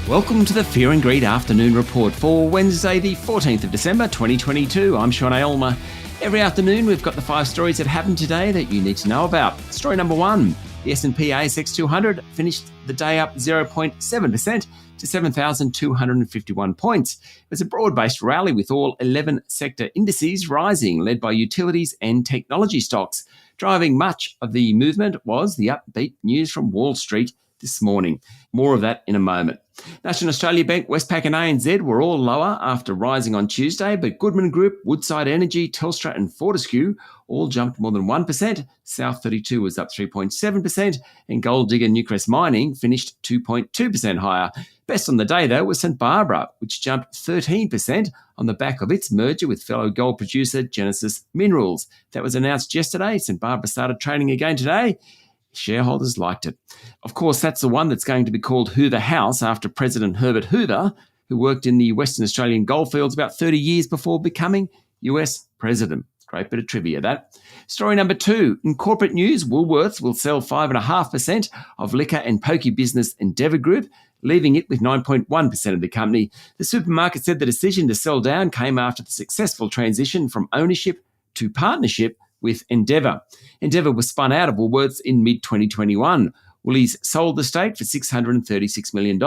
Welcome to the Fear and Greed Afternoon Report for Wednesday, the 14th of December, 2022. I'm Sean Aylmer. Every afternoon, we've got the 5 stories that happened today that you need to know about. Story number 1, the S&P ASX 200 finished the day up 0.7% to 7,251 points. It was a broad-based rally with all 11 sector indices rising, led by utilities and technology stocks. Driving much of the movement was the upbeat news from Wall Street this morning. More of that in a moment. National Australia Bank, Westpac and ANZ were all lower after rising on Tuesday, but Goodman Group, Woodside Energy, Telstra and Fortescue all jumped more than 1%. South 32 was up 3.7% and Gold Digger Newcrest Mining finished 2.2% higher. Best on the day, though, was St Barbara, which jumped 13% on the back of its merger with fellow gold producer Genesis Minerals. That was announced yesterday. St Barbara started trading again today. Shareholders liked it. Of course, that's the one that's going to be called Hoover House after President Herbert Hoover, who worked in the Western Australian goldfields about 30 years before becoming US President. Great bit of trivia, that. Story number 2. In corporate news, Woolworths will sell 5.5% of liquor and pokey business Endeavour Group, leaving it with 9.1% of the company. The supermarket said the decision to sell down came after the successful transition from ownership to partnership with Endeavour. Endeavour was spun out of Woolworths in mid-2021. Woolies sold the stake for $636 million.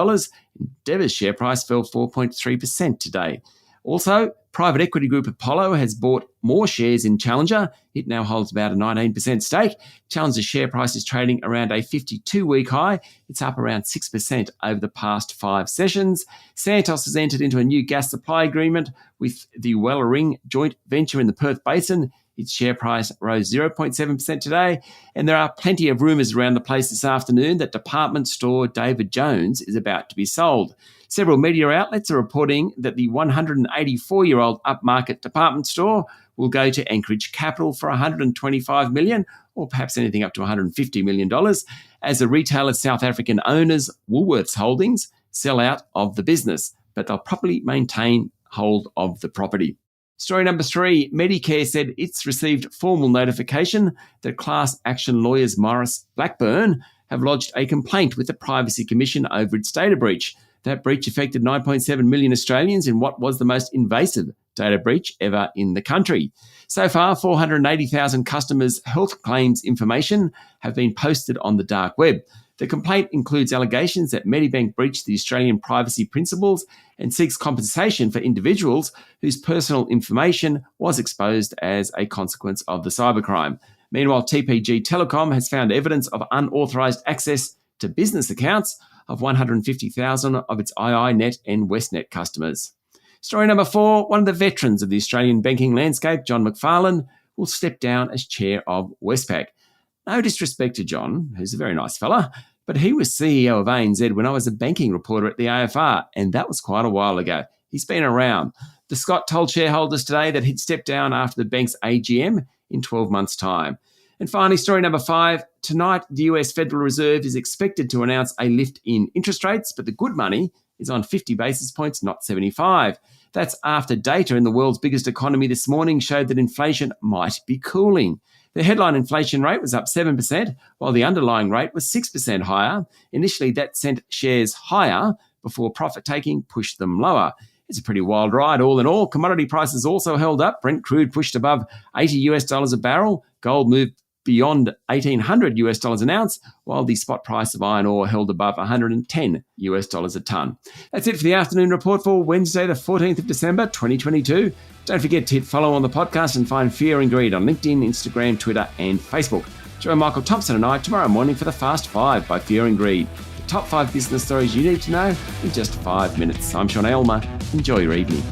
Endeavour's share price fell 4.3% today. Also, private equity group Apollo has bought more shares in Challenger. It now holds about a 19% stake. Challenger's share price is trading around a 52-week high. It's up around 6% over the past 5 sessions. Santos has entered into a new gas supply agreement with the Wellering joint venture in the Perth Basin. Its share price rose 0.7% today, and there are plenty of rumours around the place this afternoon that department store David Jones is about to be sold. Several media outlets are reporting that the 184-year-old upmarket department store will go to Anchorage Capital for $125 million, or perhaps anything up to $150 million, as the retailer's South African owners, Woolworths Holdings, sell out of the business, but they'll probably maintain hold of the property. Story number 3, Medicare said it's received formal notification that class action lawyers Maurice Blackburn have lodged a complaint with the Privacy Commission over its data breach. That breach affected 9.7 million Australians in what was the most invasive data breach ever in the country. So far, 480,000 customers' health claims information have been posted on the dark web. The complaint includes allegations that Medibank breached the Australian privacy principles and seeks compensation for individuals whose personal information was exposed as a consequence of the cybercrime. Meanwhile, TPG Telecom has found evidence of unauthorised access to business accounts of 150,000 of its iiNet and Westnet customers. Story number 4, one of the veterans of the Australian banking landscape, John McFarlane, will step down as chair of Westpac. No disrespect to John, who's a very nice fella, but he was CEO of ANZ when I was a banking reporter at the AFR, and that was quite a while ago. He's been around. The Scot told shareholders today that he'd step down after the bank's AGM in 12 months' time. And finally, story number 5, tonight the US Federal Reserve is expected to announce a lift in interest rates, but the good money is on 50 basis points, not 75. That's after data in the world's biggest economy this morning showed that inflation might be cooling. The headline inflation rate was up 7%, while the underlying rate was 6% higher. Initially, that sent shares higher before profit-taking pushed them lower. It's a pretty wild ride all in all. Commodity prices also held up. Brent crude pushed above $80 a barrel. Gold moved beyond $1,800 an ounce, while the spot price of iron ore held above $110 a tonne. That's it for the afternoon report for Wednesday, the 14th of December, 2022. Don't forget to hit follow on the podcast and find Fear and Greed on LinkedIn, Instagram, Twitter and Facebook. Join Michael Thompson and I tomorrow morning for the Fast 5 by Fear and Greed. The top 5 business stories you need to know in just 5 minutes. I'm Sean Aylmer. Enjoy your evening.